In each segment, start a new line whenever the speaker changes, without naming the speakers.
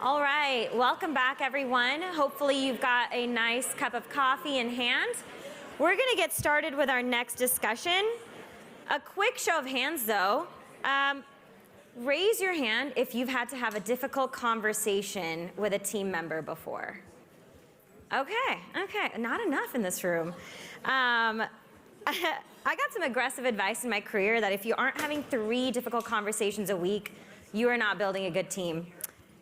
All right, welcome back everyone. Hopefully you've got a nice cup of coffee in hand. We're gonna get started with our next discussion. A quick show of hands though. Raise your hand if you've had to have a difficult conversation with a team member before. Okay, not enough in this room. I got some aggressive advice in my career that if you aren't having 3 difficult conversations a week, you are not building a good team.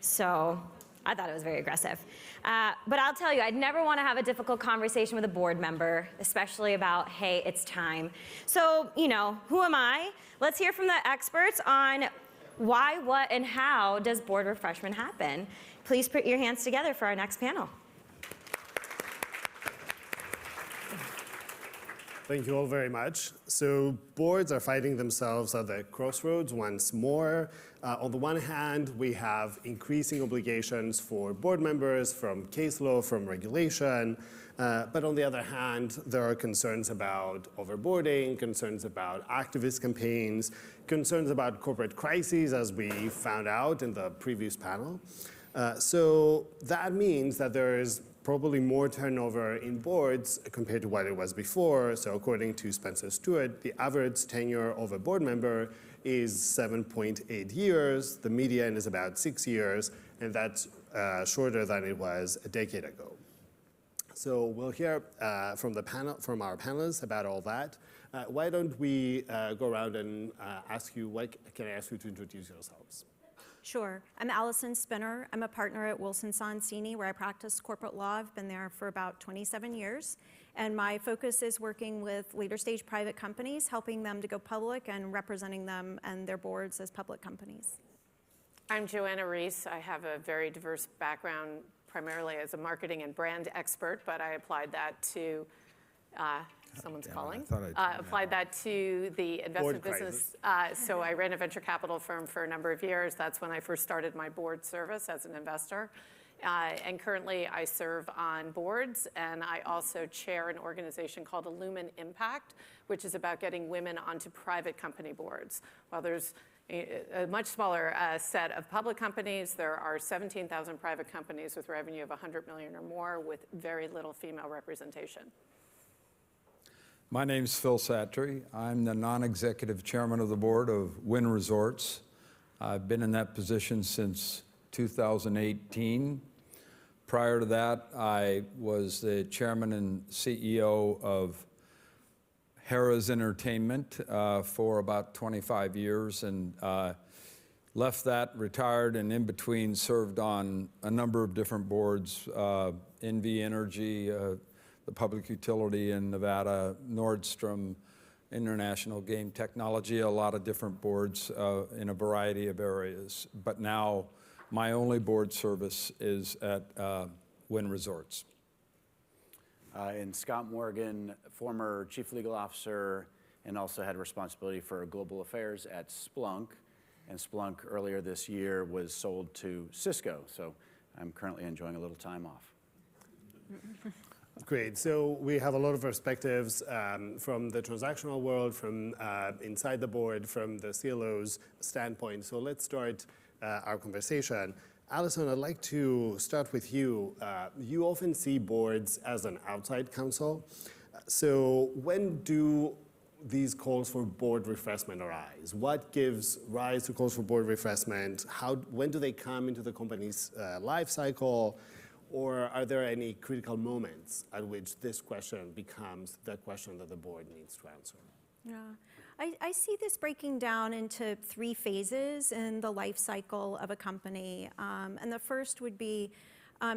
So I thought it was very aggressive. But I'll tell you, I'd never want to have a difficult conversation with a board member, especially about, hey, it's time. So, who am I? Let's hear from the experts on why, what, and how does board refreshment happen? Please put your hands together for our next panel.
Thank you all very much. So boards are finding themselves at the crossroads once more. On the one hand, we have increasing obligations for board members from case law, from regulation. But on the other hand, there are concerns about overboarding, concerns about activist campaigns, concerns about corporate crises, as we found out in the previous panel. So that means that there is probably more turnover in boards compared to what it was before. So according to Spencer Stuart, the average tenure of a board member is 7.8 years. The median is about 6 years, and that's shorter than it was a decade ago. So we'll hear from our panelists about all that. Why don't we go around and ask you, can I ask you to introduce yourselves?
Sure. I'm Allison Spinner. I'm a partner at Wilson Sonsini, where I practice corporate law. I've been there for about 27 years. And my focus is working with later stage private companies, helping them to go public and representing them and their boards as public companies.
I'm Joanna Reese. I have a very diverse background, primarily as a marketing and brand expert, but I applied that to someone's calling. Applied that to the investment business. So I ran a venture capital firm for a number of years. That's when I first started my board service as an investor. And currently I serve on boards, and I also chair an organization called Illumin Impact, which is about getting women onto private company boards. While there's a much smaller set of public companies, there are 17,000 private companies with revenue of 100 million or more with very little female representation.
My name's Phil Satry. I'm the non-executive chairman of the board of Wynn Resorts. I've been in that position since 2018. Prior to that, I was the chairman and CEO of Harrah's Entertainment for about 25 years, and left that, retired, and in between served on a number of different boards, NV Energy, the public utility in Nevada, Nordstrom, International Game Technology, a lot of different boards in a variety of areas. But now my only board service is at Wynn Resorts.
And Scott Morgan, former chief legal officer, and also had responsibility for global affairs at Splunk. And Splunk earlier this year was sold to Cisco. So I'm currently enjoying a little time off.
Great. So we have a lot of perspectives from the transactional world, from inside the board, from the CLO's standpoint. So let's start our conversation. Allison, I'd like to start with you. You often see boards as an outside counsel. So when do these calls for board refreshment arise? What gives rise to calls for board refreshment? When do they come into the company's life cycle? Or are there any critical moments at which this question becomes the question that the board needs to answer?
Yeah, I see this breaking down into 3 phases in the life cycle of a company. And the first would be,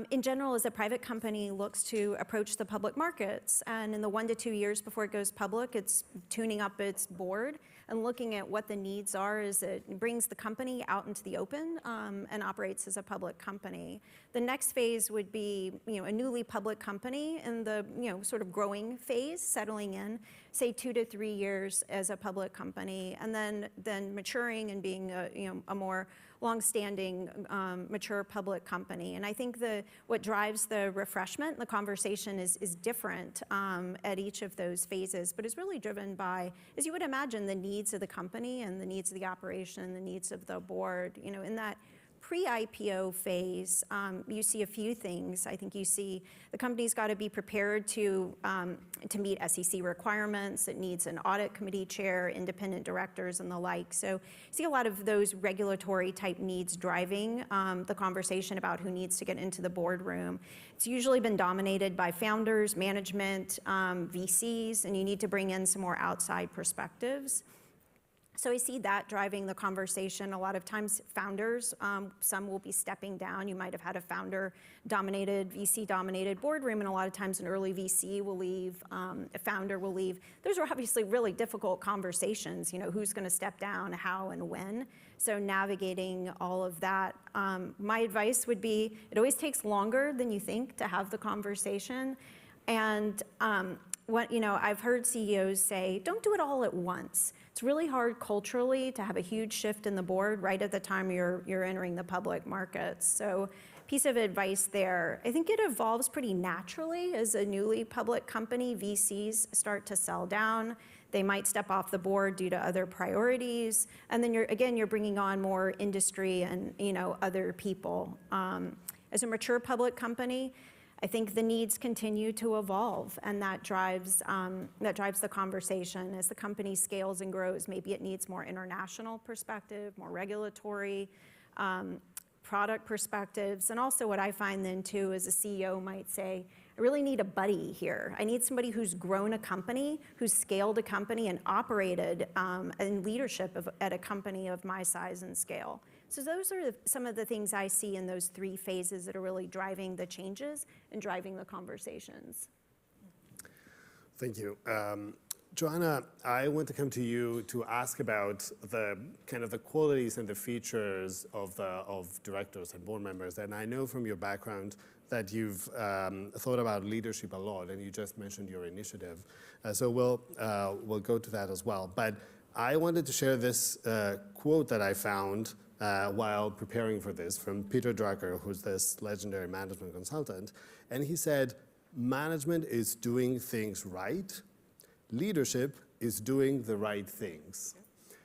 in general, as a private company looks to approach the public markets. And in the 1 to 2 years before it goes public, it's tuning up its board and looking at what the needs are as it brings the company out into the open and operates as a public company. The next phase would be, a newly public company in the, sort of growing phase, settling in, say 2 to 3 years as a public company, and then maturing and being a more long-standing, mature public company. And I think what drives the refreshment, the conversation is different at each of those phases, but is really driven by, as you would imagine, the needs of the company and the needs of the operation, the needs of the board. In that pre-IPO phase, you see a few things. I think you see the company's got to be prepared to meet SEC requirements. It needs an audit committee chair, independent directors, and the like. So you see a lot of those regulatory type needs driving the conversation about who needs to get into the boardroom. It's usually been dominated by founders, management, VCs, and you need to bring in some more outside perspectives. So I see that driving the conversation. A lot of times founders, some will be stepping down. You might have had a founder-dominated, VC-dominated boardroom, and a lot of times an early VC will leave, a founder will leave. Those are obviously really difficult conversations, who's gonna step down, how and when. So navigating all of that. My advice would be, it always takes longer than you think to have the conversation. And I've heard CEOs say, don't do it all at once. It's really hard culturally to have a huge shift in the board right at the time you're entering the public markets. So piece of advice there. I think it evolves pretty naturally as a newly public company. VCs start to sell down. They might step off the board due to other priorities. And then you're bringing on more industry and other people. As a mature public company, I think the needs continue to evolve, and that drives the conversation. As the company scales and grows, maybe it needs more international perspective, more regulatory, product perspectives. And also what I find then too is a CEO might say, I really need a buddy here. I need somebody who's grown a company, who's scaled a company and operated in leadership at a company of my size and scale. So those are some of the things I see in those three phases that are really driving the changes and driving the conversations.
Thank you. Joanna, I want to come to you to ask about the kind of the qualities and the features of directors and board members. And I know from your background that you've thought about leadership a lot, and you just mentioned your initiative. So we'll go to that as well. But I wanted to share this quote that I found while preparing for this from Peter Drucker, who's this legendary management consultant. And he said, management is doing things right. Leadership is doing the right things.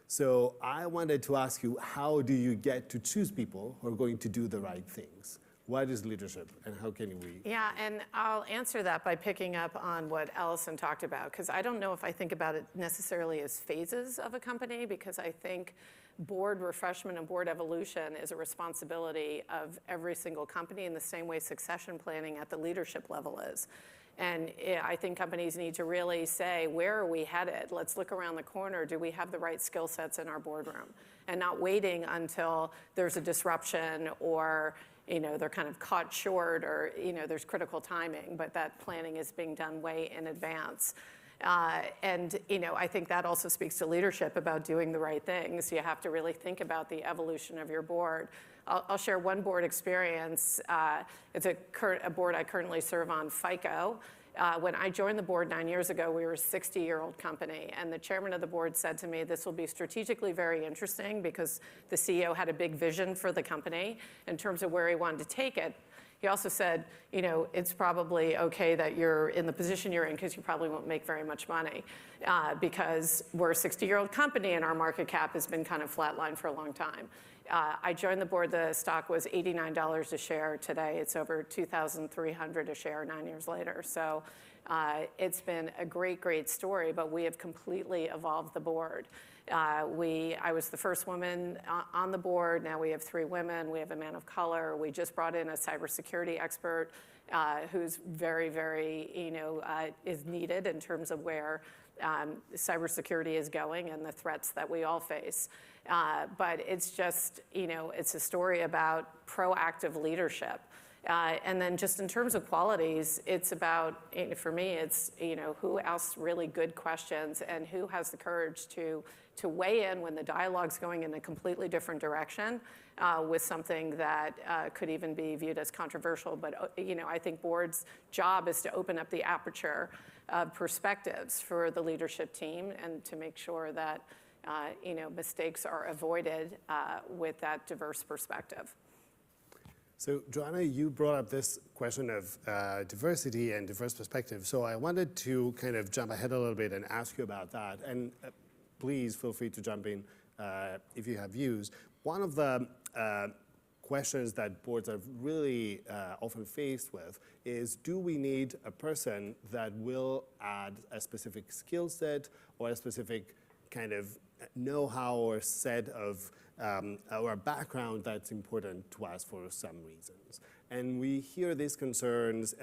So I wanted to ask you, how do you get to choose people who are going to do the right things? What is leadership, and how can we?
Yeah, and I'll answer that by picking up on what Allison talked about, because I don't know if I think about it necessarily as phases of a company, because I think board refreshment and board evolution is a responsibility of every single company in the same way succession planning at the leadership level is. And I think companies need to really say, where are we headed? Let's look around the corner. Do we have the right skill sets in our boardroom? And not waiting until there's a disruption or they're kind of caught short or there's critical timing, but that planning is being done way in advance. And I think that also speaks to leadership about doing the right things. You have to really think about the evolution of your board. I'll share one board experience. It's a board I currently serve on, FICO. When I joined the board 9 years ago, we were a 60-year-old company, and the chairman of the board said to me, this will be strategically very interesting because the CEO had a big vision for the company in terms of where he wanted to take it. He also said, it's probably okay that you're in the position you're in because you probably won't make very much money because we're a 60-year-old company and our market cap has been kind of flatlined for a long time. I joined the board, the stock was $89 a share. Today it's over $2,300 a share 9 years later. So it's been a great, great story, but we have completely evolved the board. I was the first woman on the board. Now we have 3 women. We have a man of color. We just brought in a cybersecurity expert who's very, very, is needed in terms of where cybersecurity is going and the threats that we all face. But it's just, it's a story about proactive leadership. And then just in terms of qualities, it's about, for me, it's, who asks really good questions and who has the courage to weigh in when the dialogue's going in a completely different direction with something that could even be viewed as controversial. But, I think board's job is to open up the aperture of perspectives for the leadership team and to make sure that, mistakes are avoided with that diverse perspective.
So, Joanna, you brought up this question of diversity and diverse perspective. So I wanted to kind of jump ahead a little bit and ask you about that. And please feel free to jump in if you have views. One of the questions that boards are really often faced with is, do we need a person that will add a specific skill set or a specific kind of know-how or set of or background that's important to us for some reasons. And we hear these concerns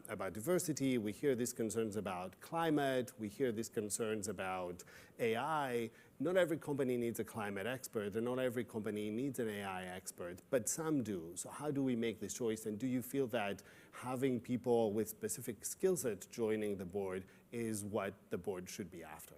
about diversity, we hear these concerns about climate, we hear these concerns about AI. Not every company needs a climate expert, and not every company needs an AI expert, but some do. So how do we make this choice? And do you feel that having people with specific skill sets joining the board is what the board should be after?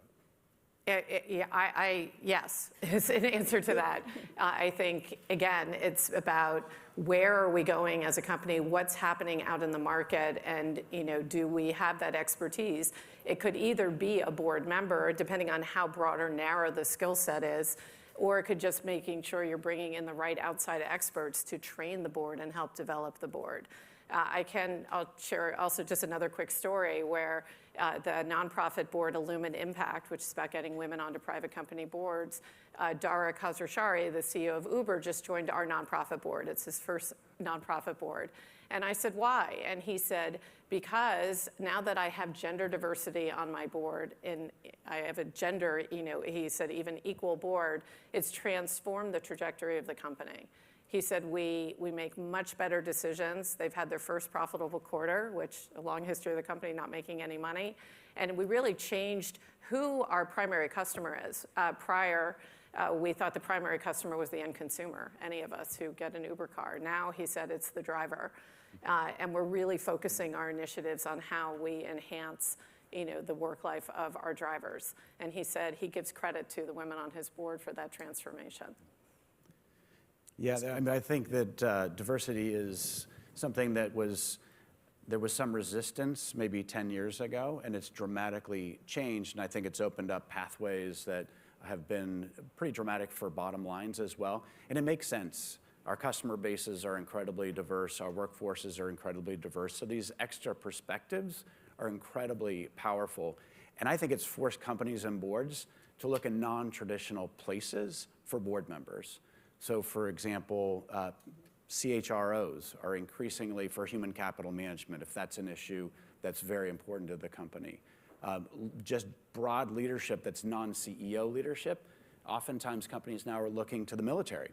Yes, is an answer to that. I think, again, it's about where are we going as a company, what's happening out in the market, and do we have that expertise? It could either be a board member, depending on how broad or narrow the skill set is, or it could just making sure you're bringing in the right outside experts to train the board and help develop the board. I'll share also just another quick story where the nonprofit board Illumin Impact, which is about getting women onto private company boards, Dara Khosrowshahi, the CEO of Uber, just joined our nonprofit board. It's his first nonprofit board. And I said, why? And he said, because now that I have gender diversity on my board, and I have a gender, he said, even equal board, it's transformed the trajectory of the company. He said, we make much better decisions. They've had their first profitable quarter, which a long history of the company not making any money. And we really changed who our primary customer is. Prior, we thought the primary customer was the end consumer, any of us who get an Uber car. Now, he said, it's the driver. And we're really focusing our initiatives on how we enhance the work life of our drivers. And he said he gives credit to the women on his board for that transformation.
Yeah, I think that diversity is something that there was some resistance maybe 10 years ago, and it's dramatically changed, and I think it's opened up pathways that have been pretty dramatic for bottom lines as well, and it makes sense. Our customer bases are incredibly diverse, our workforces are incredibly diverse, so these extra perspectives are incredibly powerful, and I think it's forced companies and boards to look in non-traditional places for board members. So for example, CHROs are increasingly for human capital management, if that's an issue that's very important to the company. Just broad leadership that's non-CEO leadership. Oftentimes companies now are looking to the military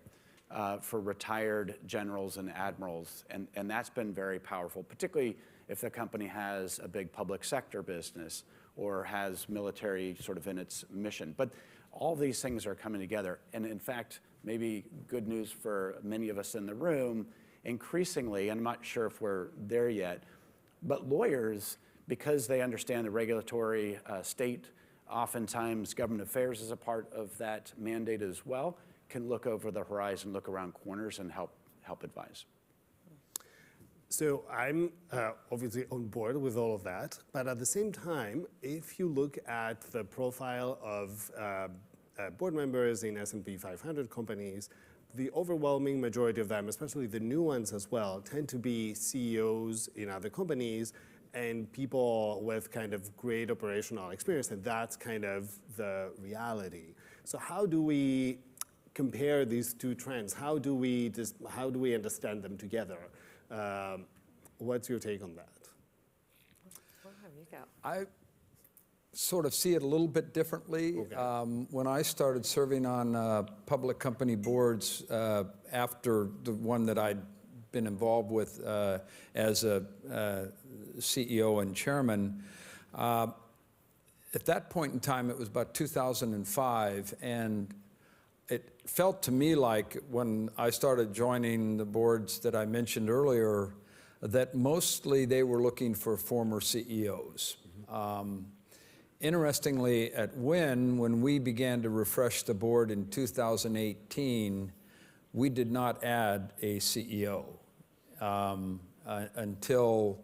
for retired generals and admirals, and that's been very powerful, particularly if the company has a big public sector business or has military sort of in its mission. But all these things are coming together, and in fact, maybe good news for many of us in the room, increasingly, and I'm not sure if we're there yet, but lawyers, because they understand the regulatory state, oftentimes government affairs is a part of that mandate as well, can look over the horizon, look around corners, and help advise.
So I'm obviously on board with all of that, but at the same time, if you look at the profile of board members in S&P 500 companies, the overwhelming majority of them, especially the new ones as well, tend to be CEOs in other companies and people with kind of great operational experience, and that's kind of the reality. So how do we compare these two trends? How do we understand them together? What's your take on that?
Well, there you go.
I sort of see it a little bit differently.
Okay.
When I started serving on public company boards after the one that I'd been involved with as a CEO and chairman, at that point in time, it was about 2005, and it felt to me like when I started joining the boards that I mentioned earlier, that mostly they were looking for former CEOs. Interestingly, at Wynn, when we began to refresh the board in 2018, we did not add a CEO until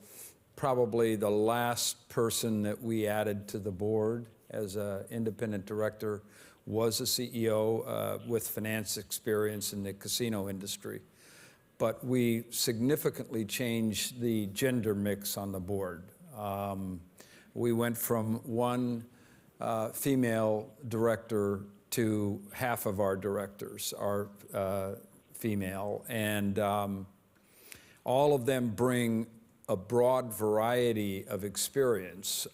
probably the last person that we added to the board as an independent director was a CEO with finance experience in the casino industry. But we significantly changed the gender mix on the board. We went from one female director to half of our directors are female, and all of them bring a broad variety of experience.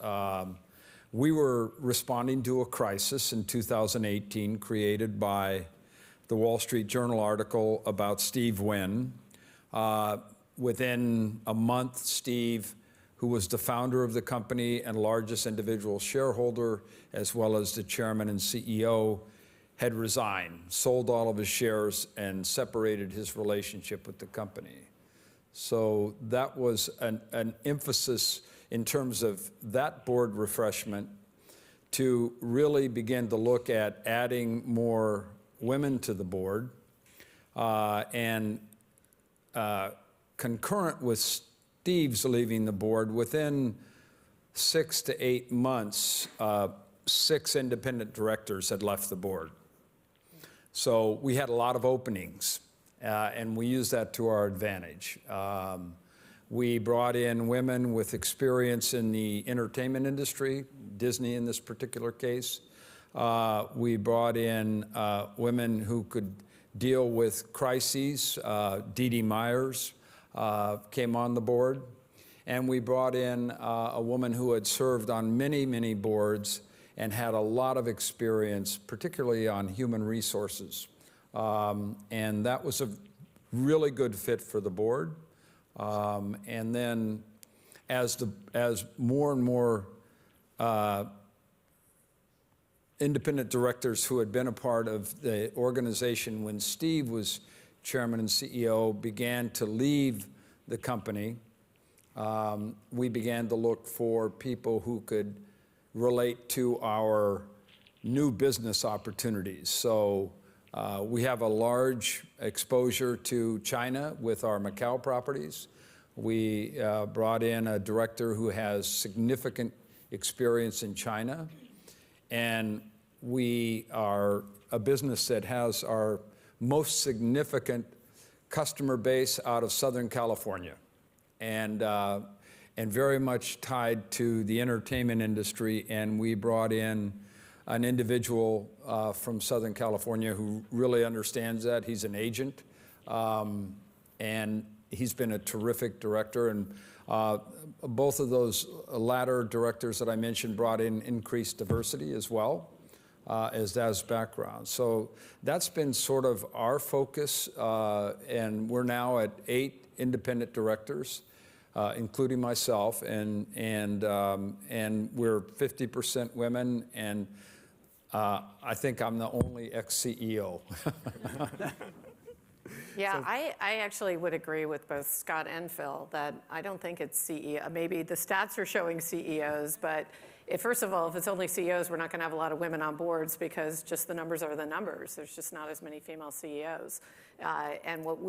We were responding to a crisis in 2018 created by the Wall Street Journal article about Steve Wynn. Within a month, Steve, who was the founder of the company and largest individual shareholder, as well as the chairman and CEO, had resigned, sold all of his shares, and separated his relationship with the company. So that was an emphasis in terms of that board refreshment to really begin to look at adding more women to the board. And concurrent with Steve's leaving the board, within 6 to 8 months, 6 independent directors had left the board. So we had a lot of openings, and we used that to our advantage. We brought in women with experience in the entertainment industry, Disney in this particular case. We brought in women who could deal with crises. Dee Dee Myers came on the board. And we brought in a woman who had served on many, many boards and had a lot of experience, particularly on human resources. And that was a really good fit for the board. And then as more and more independent directors who had been a part of the organization when Steve was chairman and CEO began to leave the company, we began to look for people who could relate to our new business opportunities. So we have a large exposure to China with our Macau properties. We brought in a director who has significant experience in China. And we are a business that has our most significant customer base out of Southern California, and very much tied to the entertainment industry. And we brought in an individual from Southern California who really understands that. He's an agent, and he's been a terrific director. And both of those latter directors that I mentioned brought in increased diversity as well as Dav's background. So that's been sort of our focus, and we're now at 8 independent directors, including myself, and we're 50% women, and I think I'm the only ex-CEO.
Yeah, I actually would agree with both Scott and Phil that I don't think it's CEO. Maybe the stats are showing CEOs, but first of all, if it's only CEOs, we're not going to have a lot of women on boards because just the numbers are the numbers. There's just not as many female CEOs. And what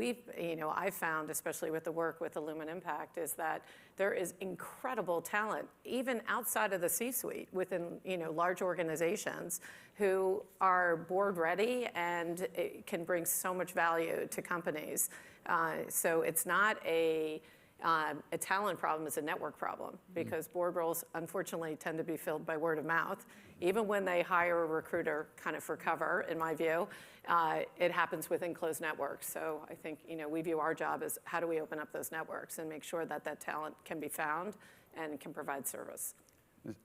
I've found, especially with the work with Illumina Impact, is that there is incredible talent, even outside of the C-suite, within large organizations, who are board ready and can bring so much value to companies. So it's not a talent problem, it's a network problem, because board roles unfortunately tend to be filled by word of mouth. Even when they hire a recruiter kind of for cover, in my view, it happens within closed networks. So I think we view our job as how do we open up those networks and make sure that that talent can be found and can provide service.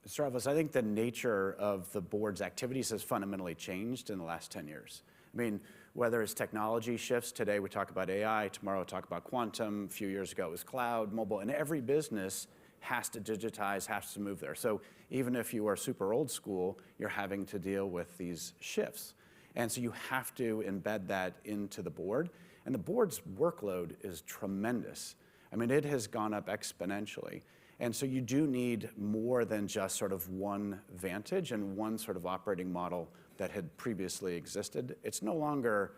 Stavros, I think the nature of the board's activities has fundamentally changed in the last 10 years. I mean, whether it's technology shifts, today we talk about AI, tomorrow we talk about quantum, a few years ago it was cloud, mobile, and every business has to digitize, has to move there. So even if you are super old school, you're having to deal with these shifts. And so you have to embed that into the board. And the board's workload is tremendous. I mean, it has gone up exponentially. And so you do need more than just sort of one vantage and one sort of operating model that had previously existed. It's no longer,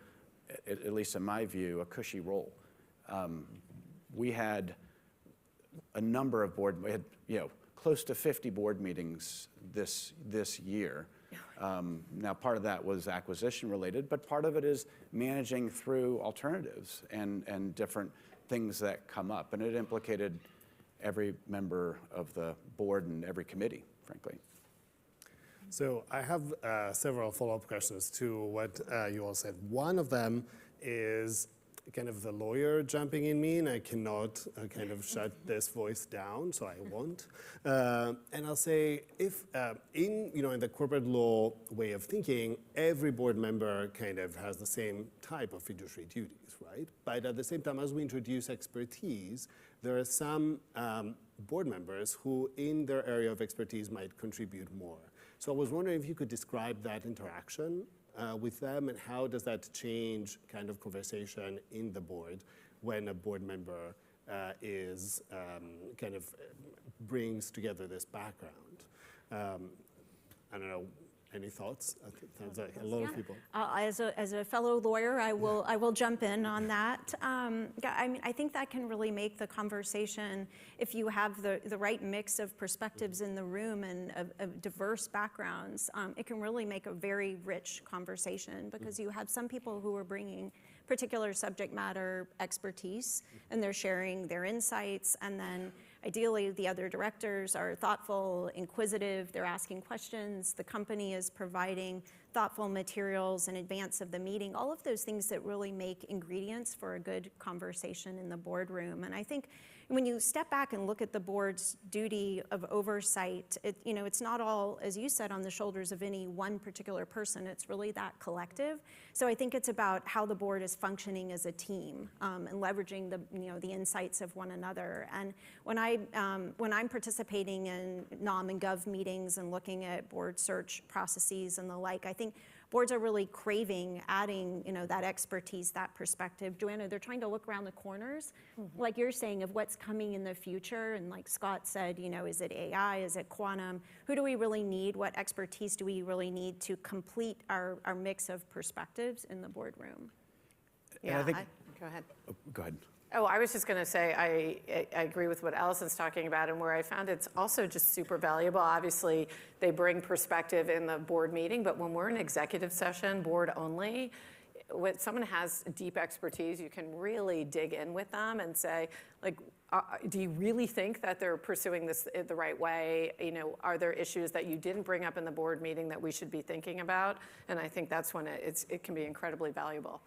at least in my view, a cushy role. We had a number of we had close to 50 board meetings this year. Now, part of that was acquisition related, but part of it is managing through alternatives and different things that come up. And it implicated every member of the board and every committee, frankly.
So I have several follow-up questions to what you all said. One of them is kind of the lawyer jumping in me, and I cannot kind of shut this voice down, so I won't. And I'll say, if in the corporate law way of thinking, every board member kind of has the same type of fiduciary duties, right? But at the same time, as we introduce expertise, there are some board members who, in their area of expertise, might contribute more. So I was wondering if you could describe that interaction with them, and how does that change kind of conversation in the board when a board member is kind of brings together this background? I don't know. Any thoughts? I think sounds like a lot of people.
As a fellow lawyer, I will jump in on that. I mean, I think that can really make the conversation, if you have the right mix of perspectives in the room and of diverse backgrounds, it can really make a very rich conversation, because you have some people who are bringing particular subject matter expertise, and they're sharing their insights, and then ideally, the other directors are thoughtful, inquisitive, they're asking questions, the company is providing thoughtful materials in advance of the meeting, all of those things that really make ingredients for a good conversation in the boardroom. And I think when you step back and look at the board's duty of oversight, it's not all, as you said, on the shoulders of any one particular person. It's really that collective. So I think it's about how the board is functioning as a team, and leveraging the insights of one another. And when I'm participating in NOM and Gov meetings and looking at board search processes and the like, I think boards are really craving adding, that expertise, that perspective. Joanna, they're trying to look around the corners, like you're saying, of what's coming in the future. And like Scott said, is it AI? Is it quantum? Who do we really need? What expertise do we really need to complete our mix of perspectives in the boardroom?
Yeah,
I think,
go ahead.
go ahead.
Oh, I was just going to say, I agree with what Allison's talking about, and where I found it's also just super valuable. Obviously, they bring perspective in the board meeting, but when we're in executive session, board only, when someone has deep expertise, you can really dig in with them and say, like, do you really think that they're pursuing this the right way? Are there issues that you didn't bring up in the board meeting that we should be thinking about? And I think that's when it can be incredibly valuable.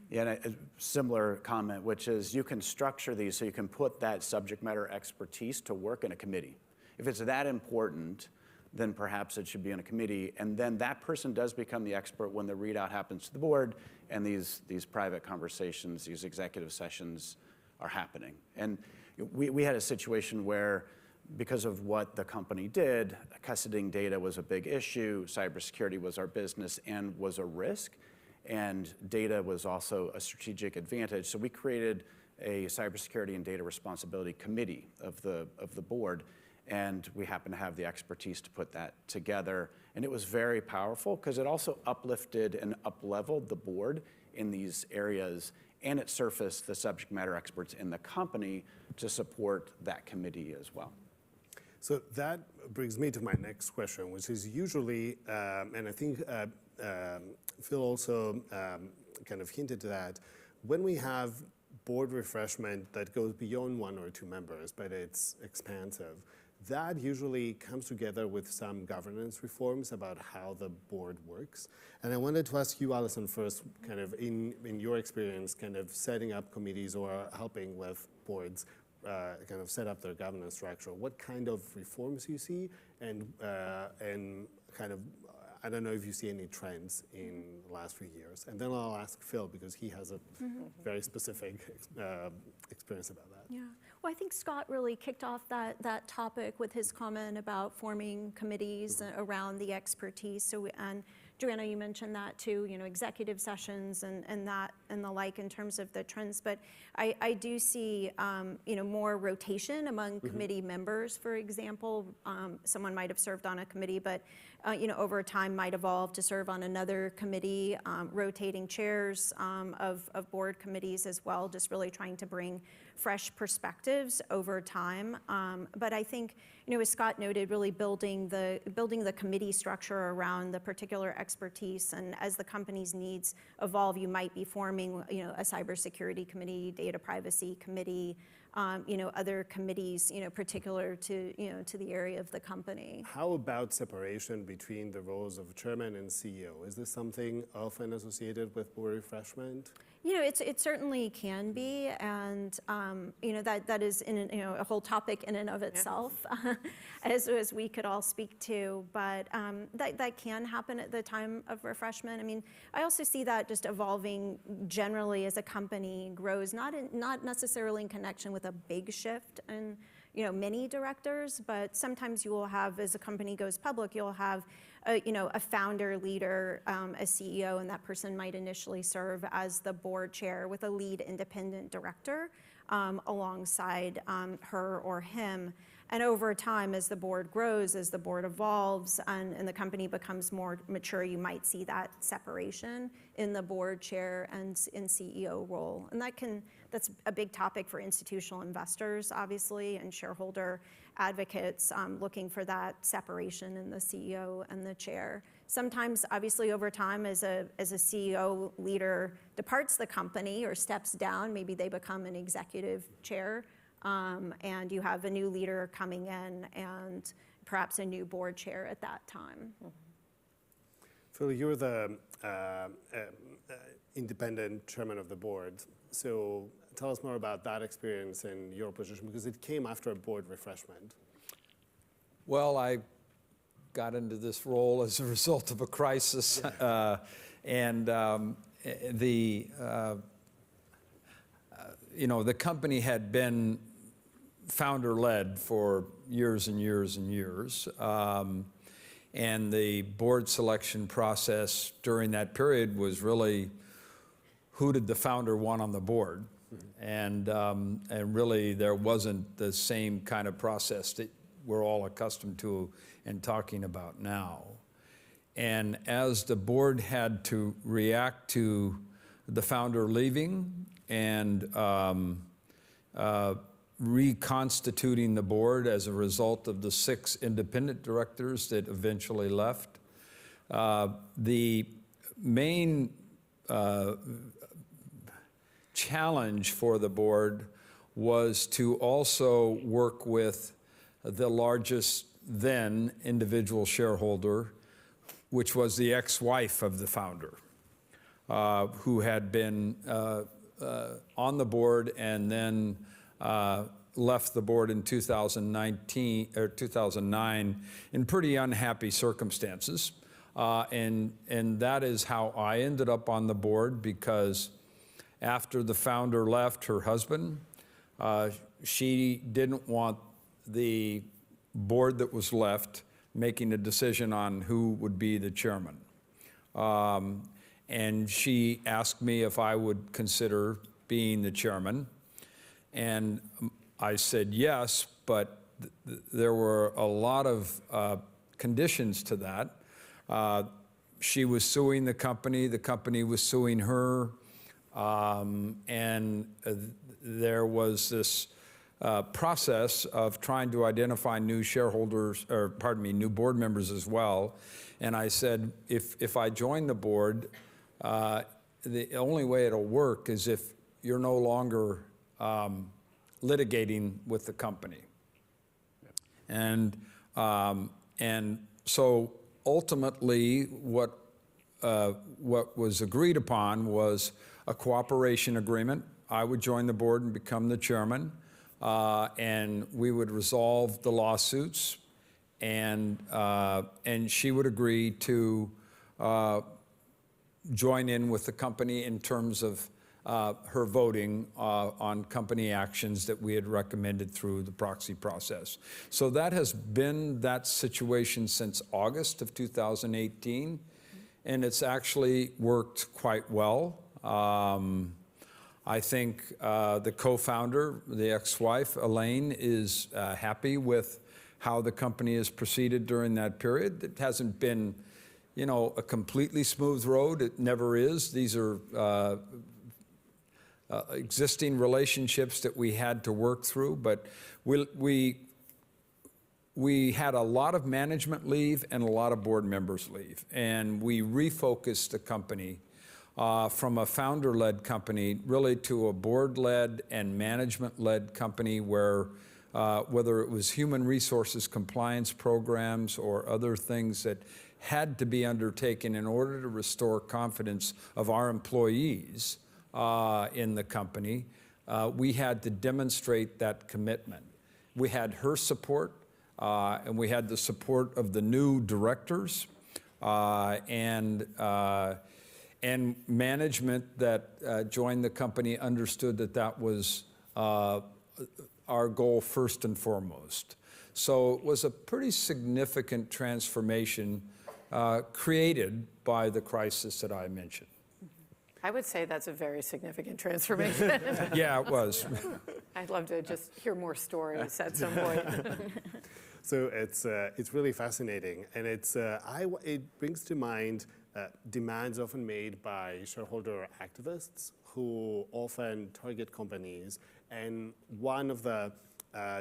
Yeah, and a similar comment, which is you can structure these so you can put that subject matter expertise to work in a committee. If it's that important, then perhaps it should be in a committee, and then that person does become the expert when the readout happens to the board and these private conversations, these executive sessions are happening. And we had a situation where, because of what the company did, custodying data was a big issue, cybersecurity was our business and was a risk, and data was also a strategic advantage. So we created a cybersecurity and data responsibility committee of the board, and we happen to have the expertise to put that together. And it was very powerful because it also uplifted and up-leveled the board in these areas, and it surfaced the subject matter experts in the company to support that committee as well.
So that brings me to my next question, which is usually, and I think Phil also kind of hinted to that, when we have board refreshment that goes beyond 1 or 2 members, but it's expansive, that usually comes together with some governance reforms about how the board works. And I wanted to ask you, Allison, first, kind of in your experience, kind of setting up committees or helping with boards kind of set up their governance structure, what kind of reforms you see, and kind of, I don't know if you see any trends in the last few years. And then I'll ask Phil, because he has a very specific experience about that.
Yeah, well, I think Scott really kicked off that topic with his comment about forming committees around the expertise. So, and Joanna, you mentioned that too, executive sessions and that and the like in terms of the trends. But I do see, more rotation among committee members, for example. Someone might have served on a committee, but, over time might evolve to serve on another committee, rotating chairs of board committees as well, just really trying to bring fresh perspectives over time. But I think, as Scott noted, really building the committee structure around the particular expertise, and as the company's needs evolve, you might be forming, a cybersecurity committee, data privacy committee, other committees, particular to, to the area of the company.
How about separation between the roles of chairman and CEO? Is this something often associated with board refreshment?
It certainly can be, and that is a whole topic in and of itself, as we could all speak to. But that can happen at the time of refreshment. I mean, I also see that just evolving generally as a company grows, not necessarily in connection with a big shift in many directors, but sometimes you will have, as a company goes public, you'll have a founder, leader, a CEO, and that person might initially serve as the board chair with a lead independent director alongside her or him. And over time, as the board grows, as the board evolves, and the company becomes more mature, you might see that separation in the board chair and in CEO role. And that's a big topic for institutional investors, obviously, and shareholder advocates looking for that separation in the CEO and the chair. Sometimes, obviously, over time, as a CEO leader departs the company or steps down, maybe they become an executive chair, and you have a new leader coming in and perhaps a new board chair at that time.
Phil, you're the independent chairman of the board. So tell us more about that experience and your position, because it came after a board refreshment.
Well, I got into this role as a result of a crisis, the company had been founder-led for years and years and years. And the board selection process during that period was really, who did the founder want on the board? And really, there wasn't the same kind of process that we're all accustomed to and talking about now. And as the board had to react to the founder leaving and reconstituting the board as a result of the 6 independent directors that eventually left, the main challenge for the board was to also work with the largest then individual shareholder, which was the ex-wife of the founder, who had been on the board and then left the board in 2009 in pretty unhappy circumstances. And that is how I ended up on the board, because after the founder left, her husband, she didn't want the board that was left making a decision on who would be the chairman. And she asked me if I would consider being the chairman. And I said yes, but there were a lot of conditions to that. She was suing the company was suing her, and there was this process of trying to identify new new board members as well. And I said, if I join the board, the only way it'll work is if you're no longer litigating with the company. And so ultimately, what was agreed upon was a cooperation agreement. I would join the board and become the chairman, and we would resolve the lawsuits, and she would agree to join in with the company in terms of her voting on company actions that we had recommended through the proxy process. So that has been that situation since August of 2018, and it's actually worked quite well. I think the co-founder, the ex-wife, Elaine, is happy with how the company has proceeded during that period. It hasn't been, a completely smooth road. It never is. These are existing relationships that we had to work through, but we had a lot of management leave and a lot of board members leave, and we refocused the company from a founder-led company really to a board-led and management-led company where whether it was human resources compliance programs or other things that had to be undertaken in order to restore confidence of our employees, in the company, we had to demonstrate that commitment. We had her support, and we had the support of the new directors, and management that joined the company understood that that was our goal first and foremost. So it was a pretty significant transformation created by the crisis that I mentioned.
I would say that's a very significant transformation.
Yeah, it was.
I'd love to just hear more stories at some point.
So it's really fascinating, and it brings to mind demands often made by shareholder activists who often target companies, and one of the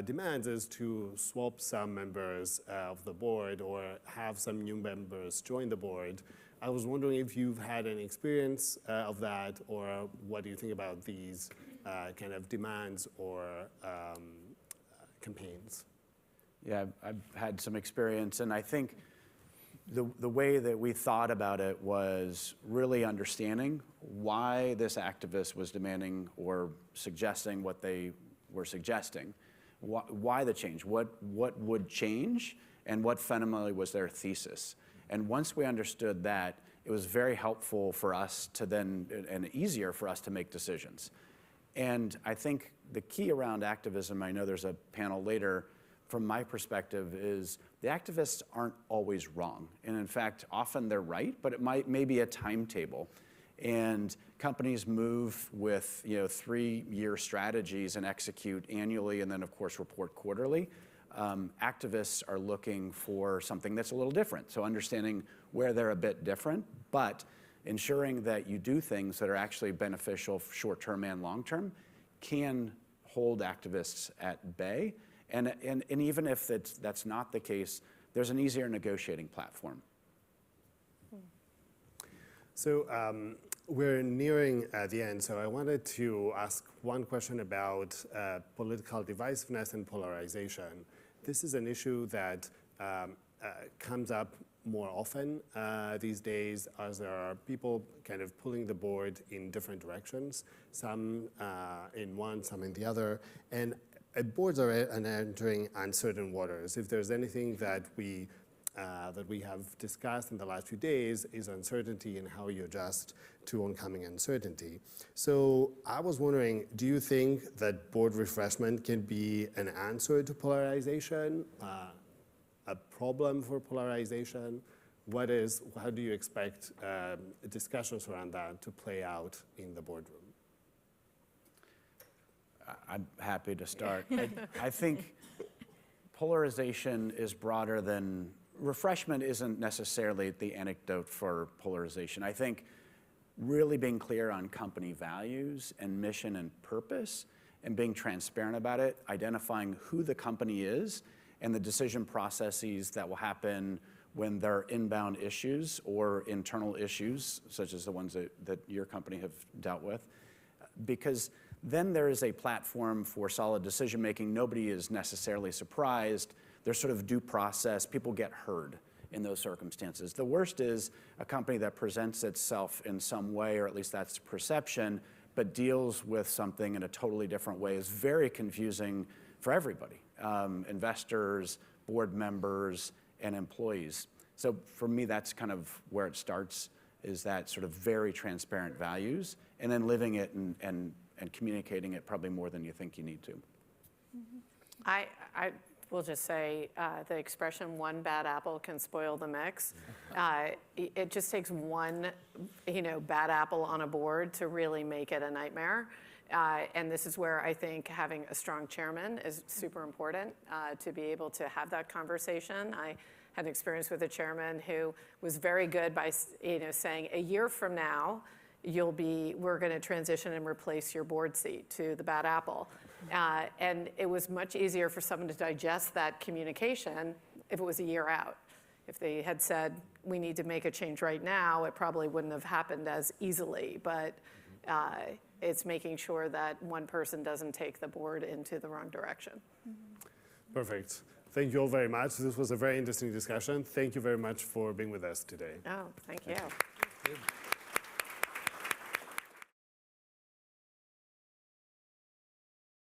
demands is to swap some members of the board or have some new members join the board. I was wondering if you've had any experience of that, or what do you think about these kind of demands or campaigns?
Yeah, I've had some experience, and I think the way that we thought about it was really understanding why this activist was demanding or suggesting what they were suggesting. Why the change? What would change, and what fundamentally was their thesis? And once we understood that, it was very helpful for us to then, and easier for us to make decisions. And I think the key around activism, I know there's a panel later, from my perspective, is the activists aren't always wrong. And in fact, often they're right, but it may be a timetable. And companies move with 3-year strategies and execute annually, and then of course report quarterly. Activists are looking for something that's a little different. So understanding where they're a bit different, but ensuring that you do things that are actually beneficial short-term and long-term can hold activists at bay. And even if that's not the case, there's an easier negotiating platform.
So we're nearing the end, so I wanted to ask one question about political divisiveness and polarization. This is an issue that comes up more often these days, as there are people kind of pulling the board in different directions, some in one, some in the other. And boards are entering uncertain waters. If there's anything that we have discussed in the last few days is uncertainty and how you adjust to oncoming uncertainty. So I was wondering, do you think that board refreshment can be an answer to polarization, a problem for polarization? How do you expect discussions around that to play out in the boardroom?
I'm happy to start. I think polarization is broader than refreshment. Isn't necessarily the anecdote for polarization. I think really being clear on company values and mission and purpose, and being transparent about it, identifying who the company is and the decision processes that will happen when there are inbound issues or internal issues, such as the ones that your company have dealt with. Because then there is a platform for solid decision making. Nobody is necessarily surprised. There's sort of due process. People get heard in those circumstances. The worst is a company that presents itself in some way, or at least that's the perception, but deals with something in a totally different way. Is very confusing for everybody, investors, board members, and employees. So for me, that's kind of where it starts, is that sort of very transparent values, and then living it and communicating it probably more than you think you need to.
I will just say the expression "one bad apple can spoil the mix." It just takes one, bad apple on a board to really make it a nightmare. And this is where I think having a strong chairman is super important to be able to have that conversation. I had an experience with a chairman who was very good by saying, a year from now, we're going to transition and replace your board seat to the bad apple. And it was much easier for someone to digest that communication if it was a year out. If they had said, we need to make a change right now, it probably wouldn't have happened as easily. But it's making sure that one person doesn't take the board into the wrong direction.
Perfect. Thank you all very much. This was a very interesting discussion. Thank you very much for being with us today.
Oh, thank you.
Good.